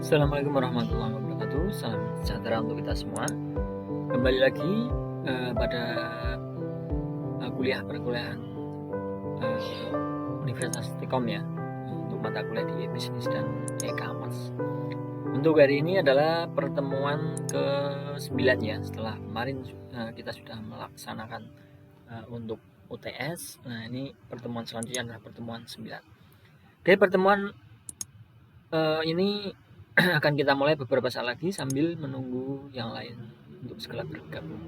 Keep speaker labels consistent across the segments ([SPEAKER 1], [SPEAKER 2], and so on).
[SPEAKER 1] Assalamualaikum warahmatullahi wabarakatuh. Salam sejahtera untuk kita semua. Kembali lagi pada kuliah perkuliahan Universitas Tikom ya, untuk mata kuliah di bisnis dan e-commerce. Untuk hari ini adalah pertemuan ke-9 ya, setelah kemarin kita sudah melaksanakan untuk UTS. Nah, ini pertemuan selanjutnya adalah pertemuan 9. Oke, pertemuan ini akan kita mulai beberapa saat lagi sambil menunggu yang lain untuk segera bergabung.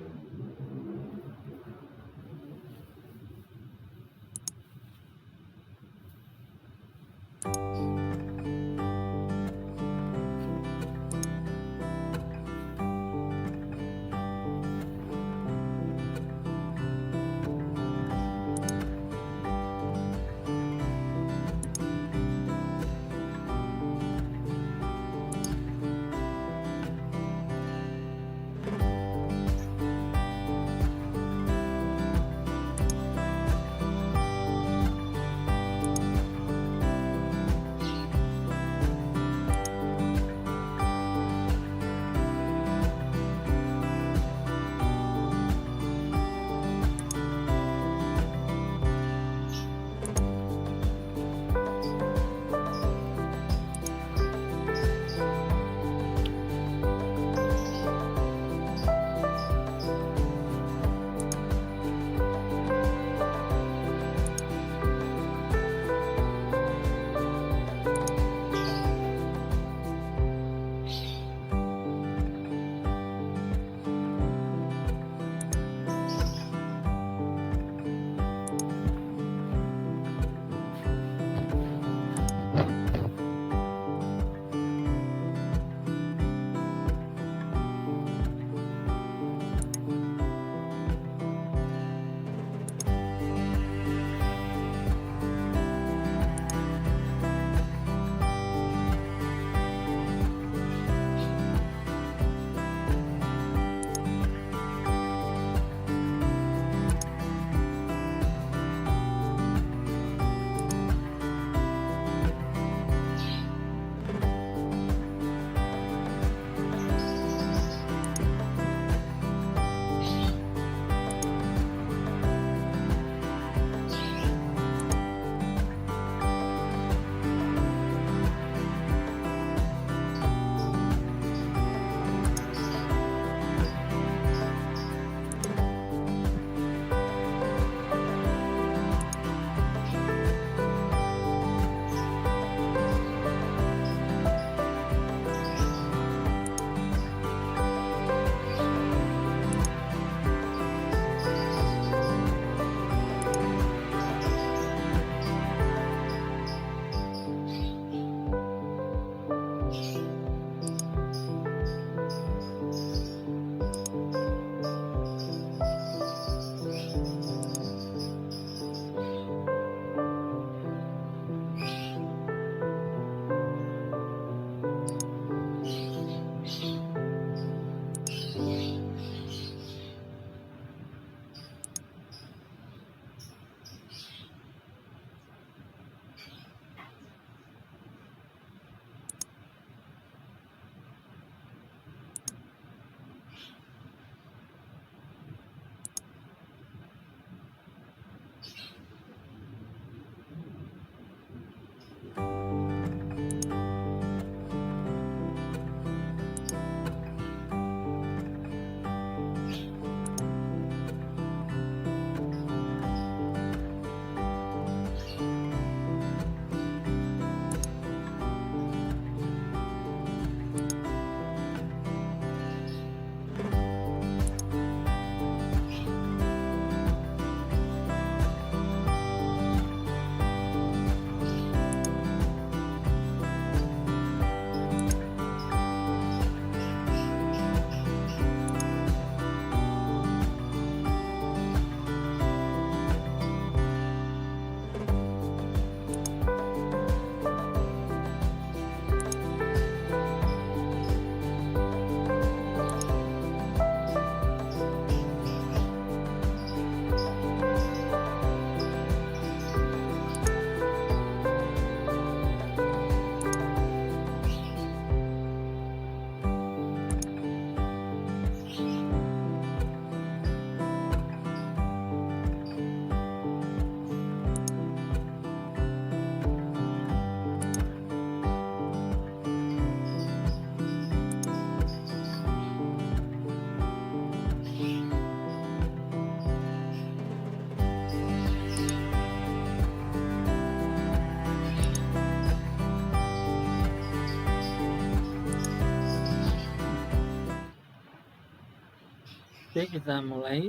[SPEAKER 1] Oke, kita mulai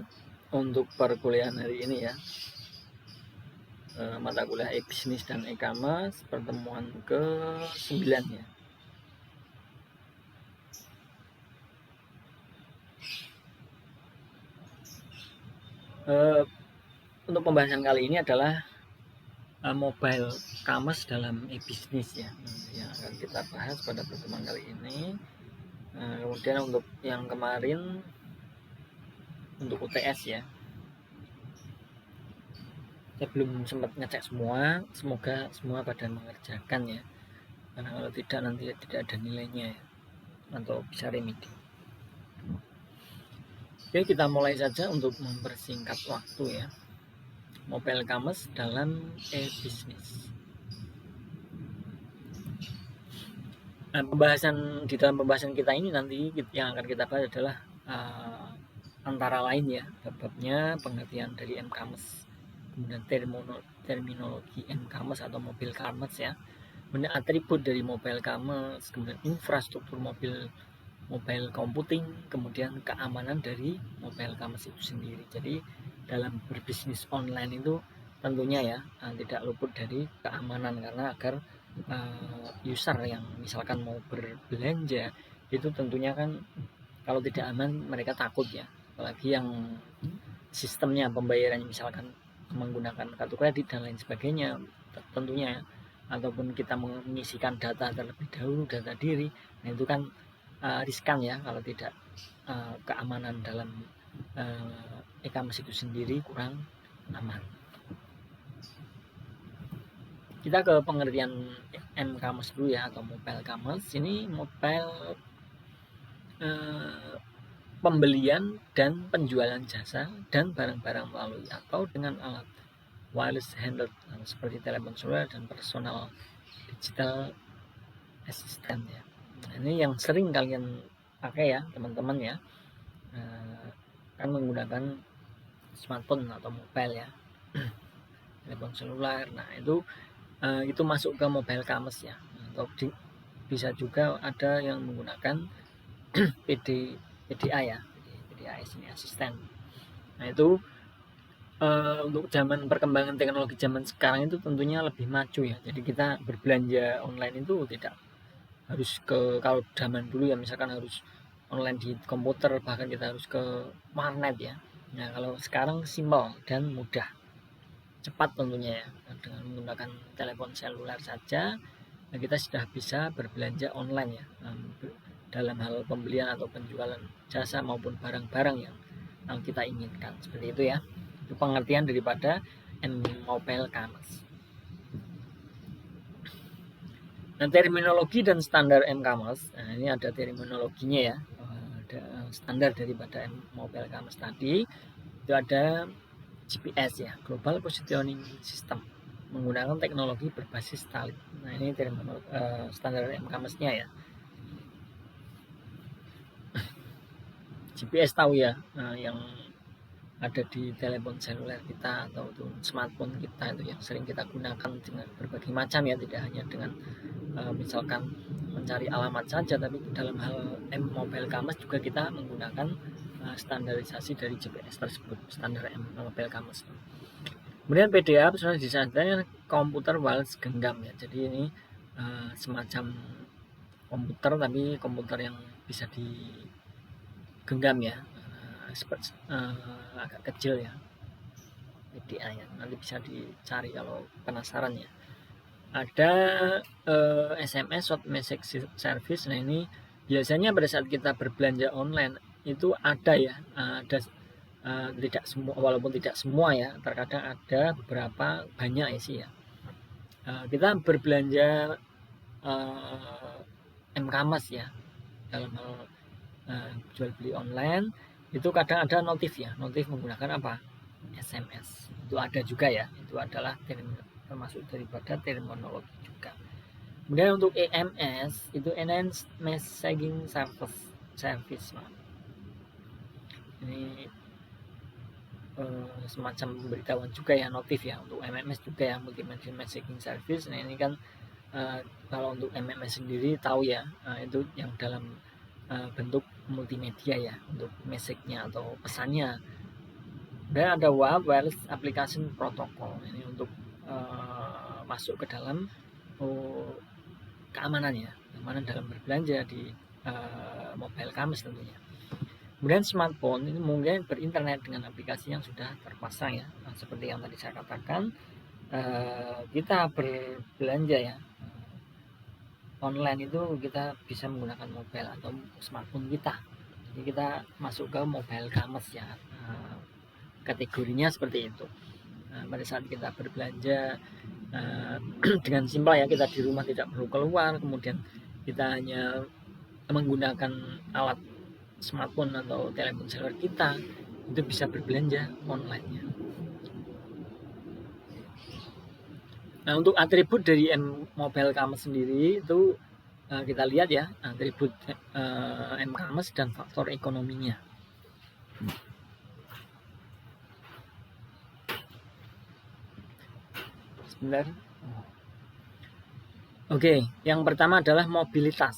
[SPEAKER 1] untuk perkuliahan hari ini ya. Mata kuliah e-bisnis dan e-commerce pertemuan ke-9 ya. Untuk pembahasan kali ini adalah mobile commerce dalam e-bisnis ya, yang akan kita bahas pada pertemuan kali ini. Kemudian untuk yang kemarin untuk UTS ya, saya belum sempat ngecek semua, semoga semua pada mengerjakan ya, karena kalau tidak nanti tidak ada nilainya ya, atau bisa remedi. Oke, kita mulai saja untuk mempersingkat waktu ya. Mobile commerce dalam e-bisnis. Nah, di dalam pembahasan kita ini nanti yang akan kita bahas adalah antara lain ya, babnya pengertian dari m-commerce, kemudian terminologi m-commerce atau mobile commerce ya, kemudian atribut dari mobile commerce, kemudian infrastruktur mobile computing, kemudian keamanan dari mobile commerce itu sendiri. Jadi dalam berbisnis online itu tentunya ya tidak luput dari keamanan, karena agar user yang misalkan mau berbelanja itu tentunya kan kalau tidak aman mereka takut ya, apalagi yang sistemnya pembayarannya misalkan menggunakan kartu kredit dan lain sebagainya tentunya, ataupun kita mengisikan data terlebih dahulu, data diri, nah itu kan riskan ya kalau tidak keamanan dalam e-commerce itu sendiri kurang aman. Kita ke pengertian m-commerce dulu ya, atau mobile commerce. Ini mobile pembelian dan penjualan jasa dan barang-barang melalui atau dengan alat wireless handheld seperti telepon seluler dan personal digital assistant ya. Nah, ini yang sering kalian pakai ya teman-teman ya, kan menggunakan smartphone atau mobile ya, telepon seluler. Nah itu masuk ke mobile commerce ya, atau bisa juga ada yang menggunakan PDA ya, PDA ini asisten. Nah itu untuk zaman perkembangan teknologi zaman sekarang itu tentunya lebih maju ya, jadi kita berbelanja online itu tidak harus ke, kalau zaman dulu ya misalkan harus online di komputer, bahkan kita harus ke warnet ya. Nah kalau sekarang simpel dan mudah, cepat tentunya ya, dengan menggunakan telepon seluler saja kita sudah bisa berbelanja online ya, dalam hal pembelian atau penjualan jasa maupun barang-barang yang kita inginkan, seperti itu ya. Itu pengertian daripada mobile commerce. Nah, terminologi dan standar m-commerce, nah ini ada terminologinya ya, ada standar daripada mobile commerce tadi. Itu ada GPS ya, Global Positioning System, menggunakan teknologi berbasis tali. Nah ini standar m-commerce-nya ya. GPS tahu ya, yang ada di telepon seluler kita atau smartphone kita itu yang sering kita gunakan dengan berbagai macam ya, tidak hanya dengan misalkan mencari alamat saja, tapi dalam hal mobile commerce juga kita menggunakan standarisasi dari GPS tersebut, standar mobile commerce. Kemudian PDA, personal disaster komputer wireless genggam ya, jadi ini semacam komputer tapi komputer yang bisa digenggam ya, agak kecil ya PDA ya, nanti bisa dicari kalau penasaran ya. Ada SMS short message service. Nah ini biasanya pada saat kita berbelanja online itu ada ya, ada tidak semua, walaupun tidak semua ya, terkadang ada beberapa, banyak sih ya, kita berbelanja m-commerce ya, dalam hal jual beli online itu kadang ada notif ya, notif menggunakan apa, SMS. Itu ada juga ya, itu adalah termasuk daripada terminologi juga. Kemudian untuk EMS itu Enhanced Messaging Service. Ini semacam pemberitahuan juga ya, notif ya, untuk MMS juga ya, Multimedia Messaging Service. Nah ini kan kalau untuk MMS sendiri tahu ya, itu yang dalam bentuk multimedia ya untuk message-nya atau pesannya. Dan ada WAP, Wireless Application Protocol, ini untuk masuk ke dalam keamanan dalam berbelanja di mobile commerce tentunya. Kemudian smartphone ini mungkin berinternet dengan aplikasi yang sudah terpasang ya. Nah, seperti yang tadi saya katakan, kita berbelanja ya online itu kita bisa menggunakan mobile atau smartphone kita. Jadi kita masuk ke mobile commerce ya. Kategorinya seperti itu. Nah, pada saat kita berbelanja dengan simpel ya, kita di rumah tidak perlu keluar, kemudian kita hanya menggunakan alat smartphone atau telepon seluler kita, itu bisa berbelanja online ya. Nah, untuk atribut dari mobile commerce sendiri itu kita lihat ya, atribut m-commerce dan faktor ekonominya. Sebentar. Oke, yang pertama adalah mobilitas.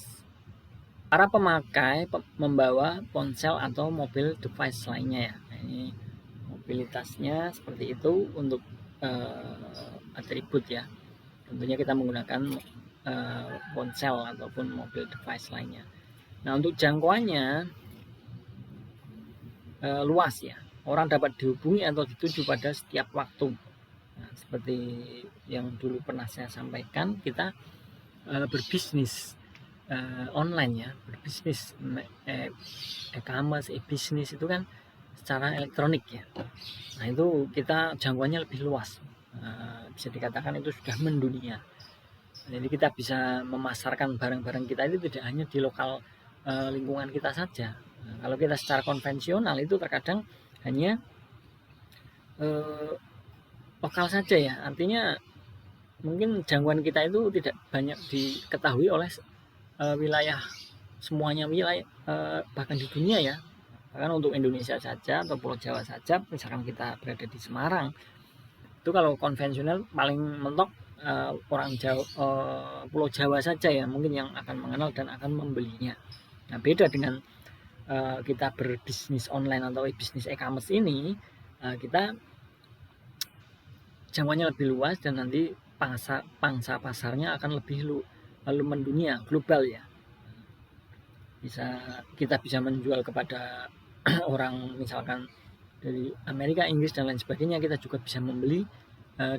[SPEAKER 1] Para pemakai membawa ponsel atau mobil device lainnya ya. Nah, ini mobilitasnya seperti itu untuk atribut ya. Tentunya kita menggunakan ponsel ataupun mobil device lainnya. Nah, untuk jangkauannya luas ya. Orang dapat dihubungi atau dituju pada setiap waktu. Nah, seperti yang dulu pernah saya sampaikan, kita berbisnis online ya, berbisnis e-commerce, e-bisnis itu kan secara elektronik ya. Nah, itu kita jangkauannya lebih luas, bisa dikatakan itu sudah mendunia. Jadi kita bisa memasarkan barang-barang kita itu tidak hanya di lokal lingkungan kita saja. Nah, kalau kita secara konvensional itu terkadang hanya lokal saja ya, artinya mungkin jangkauan kita itu tidak banyak diketahui oleh wilayah, semuanya wilayah bahkan di dunia ya. Bahkan untuk Indonesia saja atau Pulau Jawa saja, misalkan kita berada di Semarang, itu kalau konvensional paling mentok orang Jawa, Pulau Jawa saja ya mungkin yang akan mengenal dan akan membelinya. Nah, beda dengan kita berbisnis online atau bisnis e-commerce ini, kita jangkauannya lebih luas dan nanti pangsa pasarnya akan lebih lalu mendunia, global ya. Kita bisa menjual kepada orang misalkan dari Amerika, Inggris dan lain sebagainya. Kita juga bisa membeli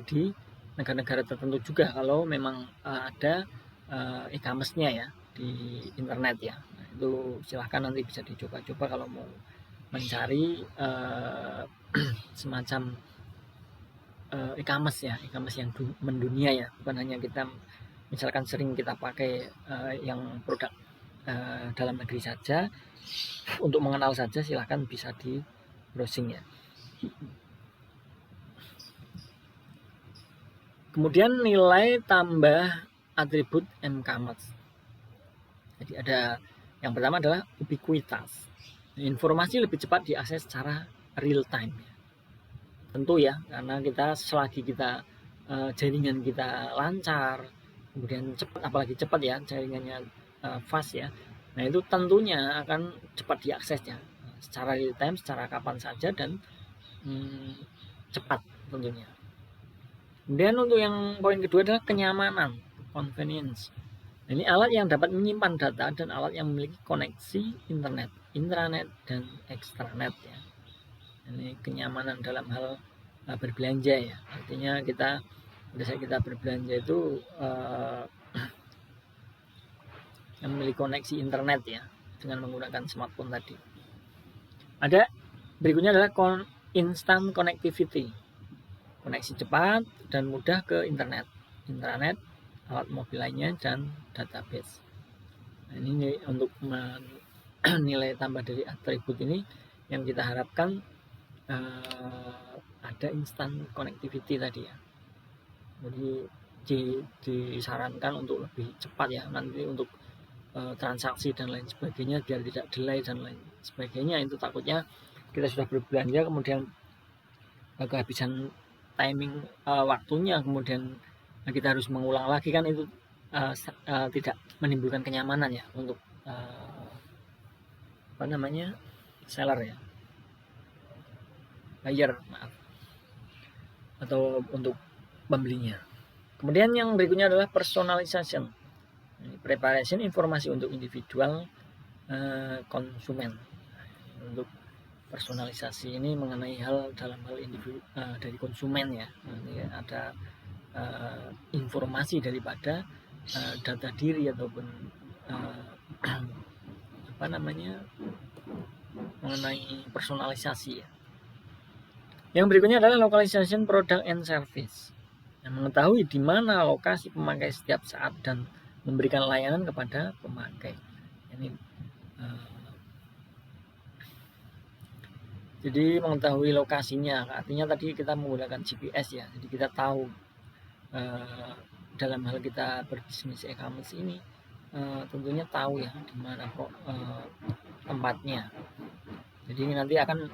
[SPEAKER 1] di negara-negara tertentu juga kalau memang ada e-commerce-nya ya di internet ya. Nah, itu silahkan nanti bisa dicoba-coba kalau mau mencari semacam e-commerce ya, e-commerce yang mendunia ya, bukan hanya kita misalkan sering kita pakai yang produk dalam negeri saja. Untuk mengenal saja silahkan bisa di browsing ya. Kemudian nilai tambah atribut m-commerce. Jadi ada yang pertama adalah ubiquitas. Informasi lebih cepat diakses secara real time ya. Tentu ya, karena kita selagi kita jaringan kita lancar, kemudian cepat, apalagi cepat ya jaringannya fast ya. Nah, itu tentunya akan cepat diaksesnya secara real time, secara kapan saja dan cepat tentunya. Kemudian untuk yang poin kedua adalah kenyamanan, convenience. Ini alat yang dapat menyimpan data dan alat yang memiliki koneksi internet, intranet dan extranet ya. Ini kenyamanan dalam hal berbelanja ya, artinya pada saat kita berbelanja itu yang memiliki koneksi internet ya dengan menggunakan smartphone tadi. Ada berikutnya adalah instant connectivity, koneksi cepat dan mudah ke internet, intranet, alat mobil lainnya dan database. Nah, ini untuk nilai tambah dari atribut ini yang kita harapkan ada instant connectivity tadi ya. Jadi disarankan untuk lebih cepat ya nanti untuk transaksi dan lain sebagainya, biar tidak delay dan lain sebagainya. Itu takutnya kita sudah berbelanja kemudian kehabisan timing waktunya, kemudian kita harus mengulang lagi, kan itu tidak menimbulkan kenyamanan ya untuk seller ya, buyer maaf, atau untuk pembelinya. Kemudian yang berikutnya adalah personalization, preparation informasi untuk individual konsumen. Untuk personalisasi ini mengenai hal dalam hal individu dari konsumen ya. Ini ada informasi daripada data diri ataupun mengenai personalisasi ya. Yang berikutnya adalah localization product and service, yang mengetahui di mana lokasi pemakai setiap saat dan memberikan layanan kepada pemakai. Ini jadi mengetahui lokasinya, artinya tadi kita menggunakan GPS ya, jadi kita tahu dalam hal kita berbisnis e-commerce ini tentunya tahu ya di mana tempatnya. Jadi nanti akan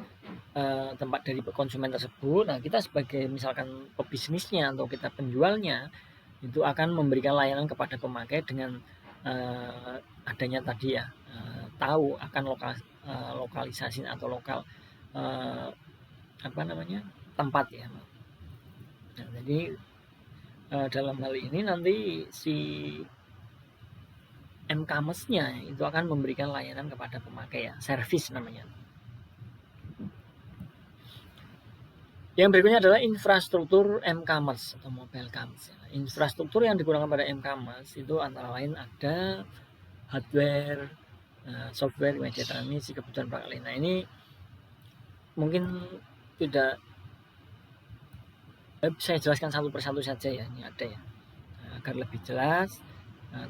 [SPEAKER 1] tempat dari konsumen tersebut. Nah, kita sebagai misalkan pebisnisnya atau kita penjualnya itu akan memberikan layanan kepada pemakai dengan adanya tadi ya, tahu akan lokalisasi atau lokal tempat ya. Nah, jadi dalam hal ini nanti si m-commerce-nya itu akan memberikan layanan kepada pemakai ya, service namanya. Yang berikutnya adalah infrastruktur m-commerce atau mobile commerce. Infrastruktur yang digunakan pada m-commerce itu antara lain ada hardware, software, media transmisi, kebutuhan perangkat lain. Nah, ini mungkin tidak saya jelaskan satu persatu saja ya, ini ada ya, agar lebih jelas.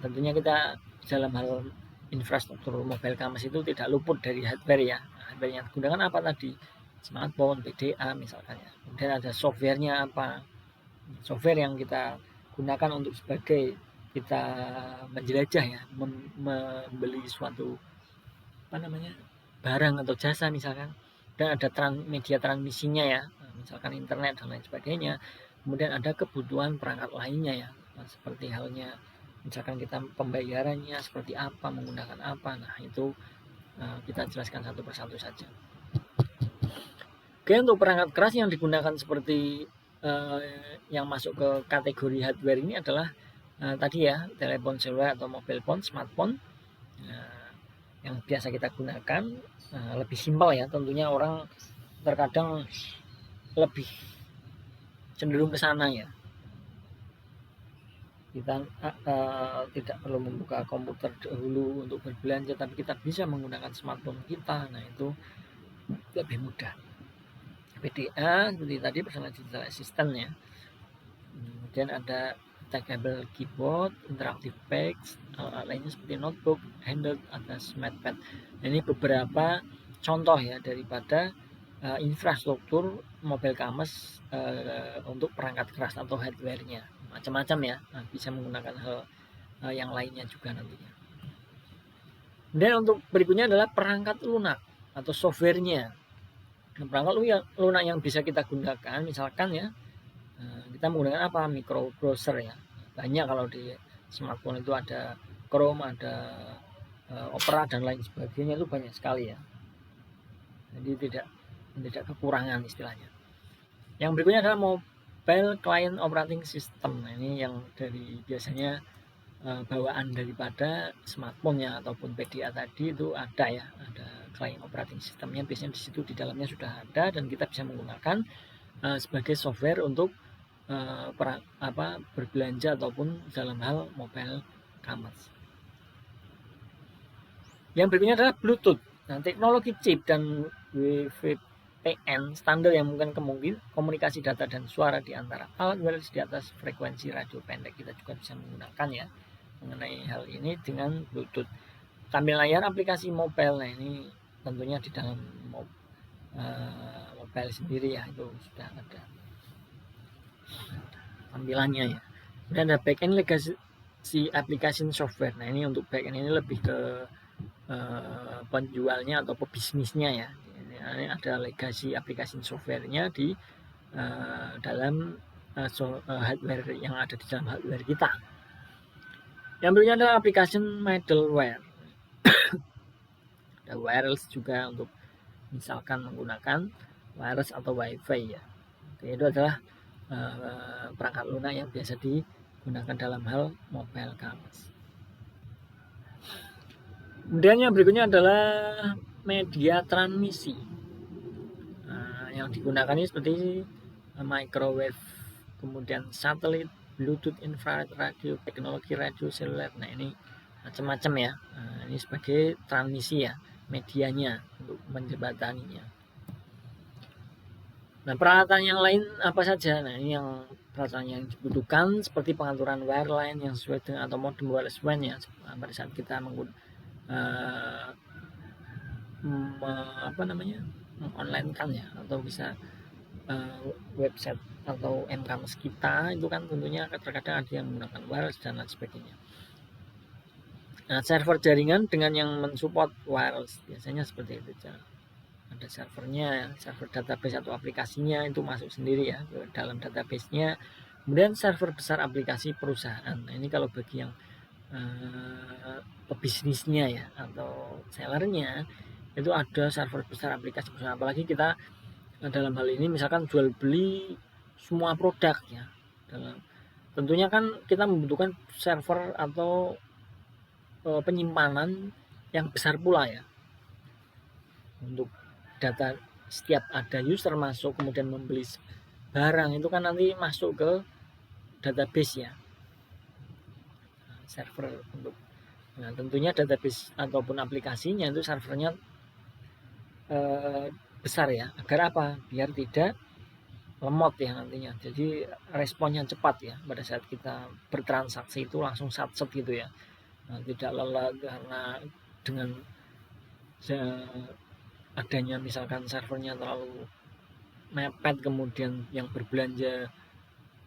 [SPEAKER 1] Tentunya kita dalam hal infrastruktur mobile commerce itu tidak luput dari hardware ya. Hardware yang digunakan apa tadi? Smartphone, PDA misalkan ya. Kemudian ada softwarenya apa? Software yang kita gunakan untuk sebagai kita menjelajah ya, membeli suatu barang atau jasa misalkan. Dan ada media transmisinya ya, misalkan internet dan lain sebagainya. Kemudian ada kebutuhan perangkat lainnya ya, seperti halnya misalkan kita pembayarannya seperti apa, menggunakan apa. Nah, itu kita jelaskan satu persatu saja. Oke, untuk perangkat keras yang digunakan seperti yang masuk ke kategori hardware ini adalah tadi ya, telepon seluler atau mobile phone, smartphone yang biasa kita gunakan. Lebih simpel ya, tentunya orang terkadang lebih cenderung ke sana ya. Kita tidak perlu membuka komputer dahulu untuk berbelanja, tapi kita bisa menggunakan smartphone kita. Nah, itu lebih mudah. PDA seperti tadi, personal digital assistant ya. Kemudian ada trackable keyboard, interactive pads, lainnya seperti notebook, handheld, ada smartpad. Nah, ini beberapa contoh ya daripada infrastruktur mobile commerce untuk perangkat keras atau hardware-nya. Macam-macam ya, bisa menggunakan hal yang lainnya juga nantinya. Dan untuk berikutnya adalah perangkat lunak atau software-nya. Perangkat lunak yang bisa kita gunakan misalkan ya, kita menggunakan apa? Micro browser ya. Banyak kalau di smartphone itu ada Chrome, ada Opera dan lain sebagainya, itu banyak sekali ya. Jadi tidak kekurangan istilahnya. Yang berikutnya adalah mobile client operating system. Nah, ini yang dari biasanya bawaan daripada smartphone-nya ataupun PDA tadi itu ada ya, ada client operating systemnya, biasanya di situ di dalamnya sudah ada dan kita bisa menggunakan sebagai software untuk berbelanja ataupun dalam hal mobile commerce. Yang berikutnya adalah Bluetooth. Nah, teknologi chip dan WVPN standar yang mungkin komunikasi data dan suara di antara alat wireless di atas frekuensi radio pendek. Kita juga bisa menggunakan ya mengenai hal ini dengan Bluetooth. Tampil layar aplikasi mobile. Nah, ini tentunya di dalam mobile sendiri ya, itu sudah ada tampilannya ya. Kemudian ada backend legacy application software. Nah, ini untuk backend ini lebih ke penjualnya atau pebisnisnya ya. Ini ada legacy application software-nya di dalam hardware yang ada di dalam hardware kita. Yang berikutnya adalah application middleware. ada wireless juga untuk misalkan menggunakan wireless atau wifi ya. Oke, itu adalah perangkat lunak yang biasa digunakan dalam hal mobile commerce. Kemudian yang berikutnya adalah media transmisi. Yang digunakan ini seperti microwave, kemudian satelit, Bluetooth, infrared, radio, teknologi radio seluler. Nah ini macam-macam ya. Ini sebagai transmisi ya, medianya untuk menjembataninya. Nah peralatan yang lain apa saja? Nah ini yang peralatan yang dibutuhkan seperti pengaturan wireline yang sesuai dengan atau modem wireless WAN ya. Pada saat kita menggunakan online kan ya, atau bisa website atau mCommerce kita itu kan tentunya terkadang ada yang menggunakan wireless dan lain sebagainya. Nah server jaringan dengan yang mensupport wireless biasanya seperti itu. Ada servernya, server database atau aplikasinya itu masuk sendiri ya ke dalam database-nya. Kemudian server besar aplikasi perusahaan. Nah ini kalau bagi yang pebisnisnya ya atau sellernya itu ada server besar aplikasi perusahaan. Apalagi kita dalam hal ini misalkan jual beli semua produk ya. Tentunya kan kita membutuhkan server atau penyimpanan yang besar pula ya untuk data. Setiap ada user masuk kemudian membeli barang itu kan nanti masuk ke database ya, server untuk. Nah tentunya database ataupun aplikasinya itu servernya besar ya, agar apa? Biar tidak lemot ya nantinya, jadi responnya cepat ya pada saat kita bertransaksi itu langsung sat-set gitu ya. Nah, tidak lelah karena dengan adanya misalkan servernya terlalu mepet, kemudian yang berbelanja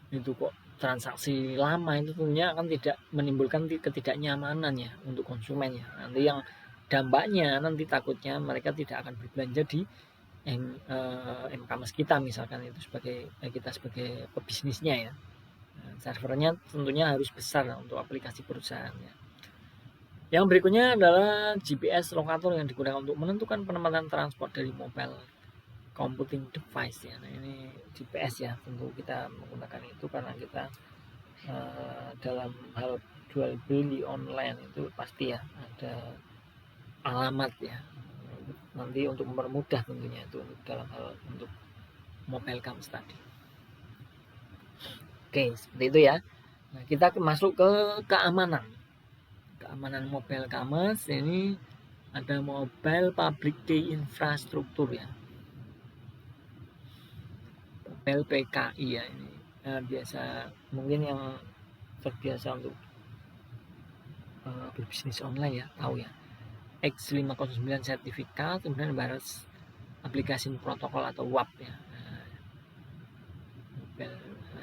[SPEAKER 1] itu kok transaksi lama, itu tentunya akan tidak menimbulkan ketidaknyamanan ya untuk konsumen ya. Nanti yang dampaknya nanti takutnya mereka tidak akan berbelanja di mCommerce kita misalkan, itu sebagai kita sebagai pebisnisnya ya. Servernya tentunya harus besar untuk aplikasi perusahaan ya. Yang berikutnya adalah GPS lokator yang digunakan untuk menentukan penempatan transport dari mobile computing device ya. Nah ini GPS ya, tentu kita menggunakan itu karena kita dalam hal jual beli online itu pasti ya ada alamat ya, nanti untuk mempermudah tentunya itu dalam hal untuk mobile commerce tadi. Oke seperti itu ya. Nah kita masuk ke keamanan mobile commerce. Ini ada mobile public key infrastruktur ya, mobile PKI ya. Ini biasa mungkin yang terbiasa untuk berbisnis online ya tahu ya, X509 sertifikat, kemudian wireless application protokol atau WAP ya.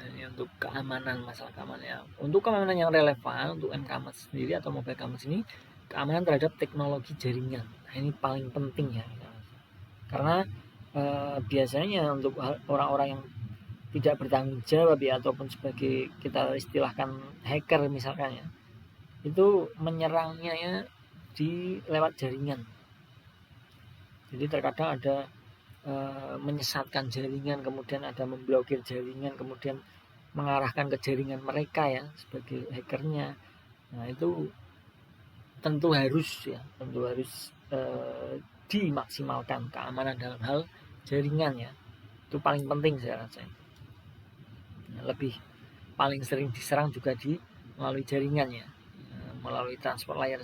[SPEAKER 1] Ini untuk keamanan, masalah keamanan ya. Untuk keamanan yang relevan untuk mCommerce sendiri atau mobile commerce ini, keamanan terhadap teknologi jaringan. Nah ini paling penting ya, karena biasanya untuk orang-orang yang tidak bertanggung jawab ya, ataupun sebagai kita istilahkan hacker misalkan ya, itu menyerangnya ya di lewat jaringan. Jadi terkadang ada menyesatkan jaringan, kemudian ada memblokir jaringan, kemudian mengarahkan ke jaringan mereka ya sebagai hackernya. Nah itu tentu harus dimaksimalkan keamanan dalam hal jaringan ya, itu paling penting saya rasa. Lebih paling sering diserang juga melalui jaringan ya, melalui transport layer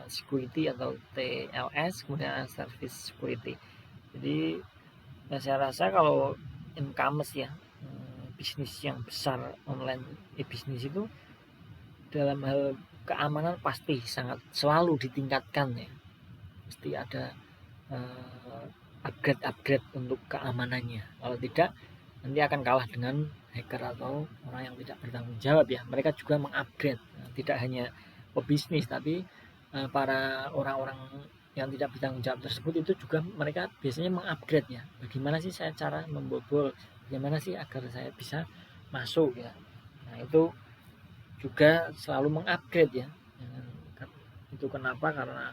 [SPEAKER 1] security atau TLS, kemudian service security. Jadi saya rasa kalau mCommerce ya, bisnis yang besar online bisnis itu dalam hal keamanan pasti sangat selalu ditingkatkan ya, pasti ada upgrade untuk keamanannya. Kalau tidak nanti akan kalah dengan hacker atau orang yang tidak bertanggung jawab ya. Mereka juga mengupgrade, tidak hanya pebisnis tapi para orang-orang yang tidak bertanggung jawab tersebut itu juga mereka biasanya mengupgrade ya. Bagaimana sih saya cara membobol, bagaimana sih agar saya bisa masuk ya. Nah itu juga selalu mengupgrade ya. Itu kenapa? Karena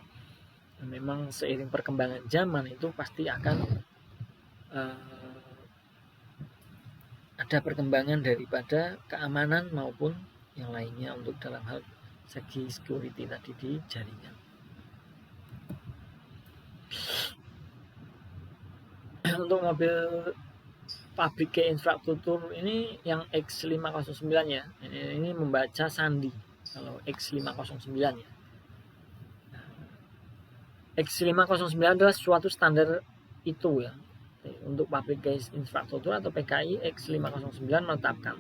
[SPEAKER 1] memang seiring perkembangan zaman itu pasti akan ada perkembangan daripada keamanan maupun yang lainnya untuk dalam hal segi security tadi di jaringan. Untuk mobil public key infrastruktur ini yang X509 ya, ini membaca sandi kalau X509 ya. X509 adalah suatu standar itu ya untuk public key infrastruktur atau PKI. X509 menetapkan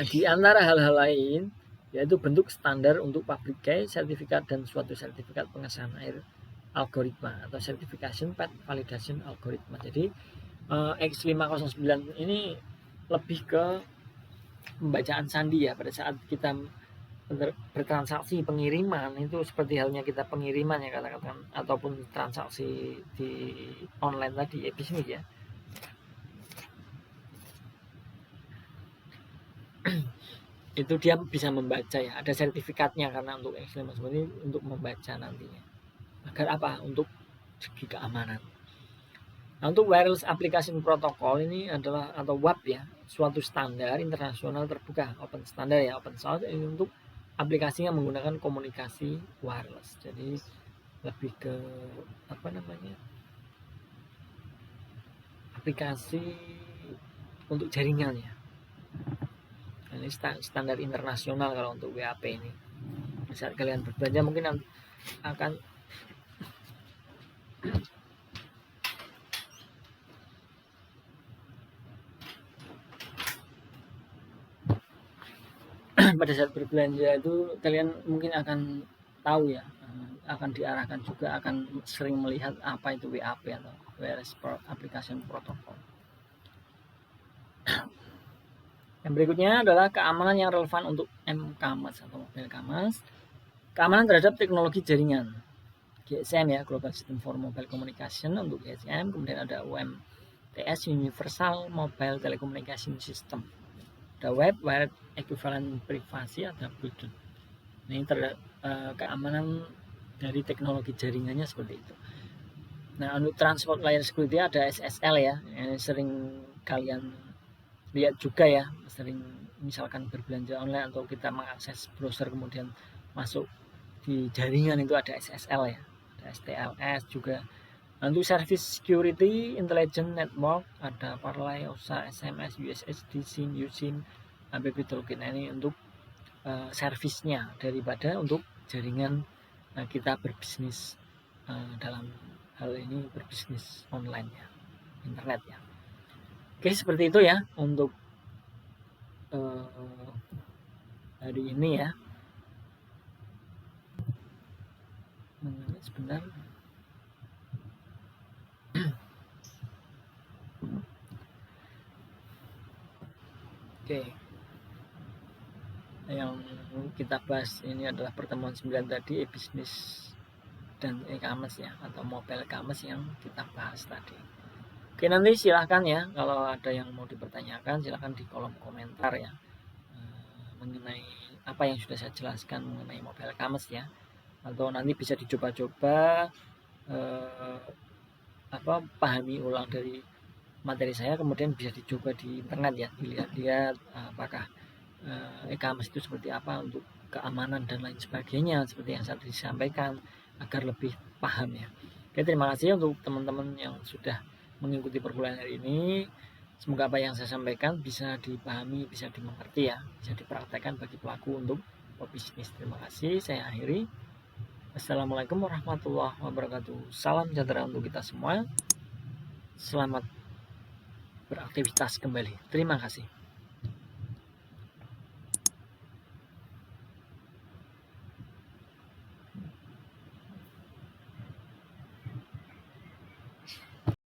[SPEAKER 1] di antara hal-hal lain yaitu bentuk standar untuk public key, sertifikat dan suatu sertifikat pengesahan algoritma atau certification path validation algoritma. Jadi X509 ini lebih ke pembacaan sandi ya pada saat kita bertransaksi pengiriman, itu seperti halnya kita pengiriman ya katakan, ataupun transaksi di online tadi bisnis ya. Itu dia bisa membaca ya, ada sertifikatnya karena untuk X509 ini untuk membaca nantinya. Agar apa? Untuk segi keamanan. Nah, untuk wireless application protocol ini adalah atau WAP ya, suatu standar internasional terbuka, open standar ya, open source ini untuk aplikasinya menggunakan komunikasi wireless. Jadi lebih ke apa namanya? Aplikasi untuk jaringan ya. Ini standar internasional kalau untuk WAP ini. Saat kalian berbelanja mungkin akan pada saat berbelanja itu kalian mungkin akan tahu ya, akan diarahkan juga, akan sering melihat apa itu WAP atau Wireless Application Protocol. Yang berikutnya adalah keamanan yang relevan untuk MCAMAS atau Mobile CAMAS. Keamanan terhadap teknologi jaringan, GSM ya, Global System for Mobile Communication untuk GSM. Kemudian ada UMTS, Universal Mobile Telecommunication System. Ada Web Wired Equivalent Privacy, ada Bluetooth. Ini terhadap keamanan dari teknologi jaringannya seperti itu. Nah, untuk Transport Layer Security ada SSL ya, yang sering kalian lihat juga ya, sering misalkan berbelanja online atau kita mengakses browser kemudian masuk di jaringan itu ada SSL ya, ada STLS juga. Untuk Service Security Intelligent Network ada Parlay, OSA, SMS, USSD, SIM, USIM, APP Toolkit. Ini untuk servisnya daripada untuk jaringan kita berbisnis dalam hal ini berbisnis online ya, internet ya. Oke, seperti itu ya untuk hari ini ya. Sebentar. Oke. Yang kita bahas ini adalah pertemuan 9 tadi, e-bisnis dan e-commerce ya, atau mobile commerce yang kita bahas tadi. Oke, nanti silahkan ya kalau ada yang mau dipertanyakan, silahkan di kolom komentar ya mengenai apa yang sudah saya jelaskan mengenai mobile commerce ya, atau nanti bisa dicoba-coba pahami ulang dari materi saya, kemudian bisa dicoba di internet ya, dilihat-lihat apakah e-commerce itu seperti apa untuk keamanan dan lain sebagainya seperti yang saya disampaikan agar lebih paham ya. Oke, terima kasih untuk teman-teman yang sudah mengikuti perkuliahan hari ini. Semoga apa yang saya sampaikan bisa dipahami, bisa dimengerti ya, bisa dipraktekkan bagi pelaku untuk pebisnis. Terima kasih, saya akhiri. Assalamualaikum warahmatullahi wabarakatuh. Salam sejahtera untuk kita semua. Selamat beraktivitas kembali. Terima kasih.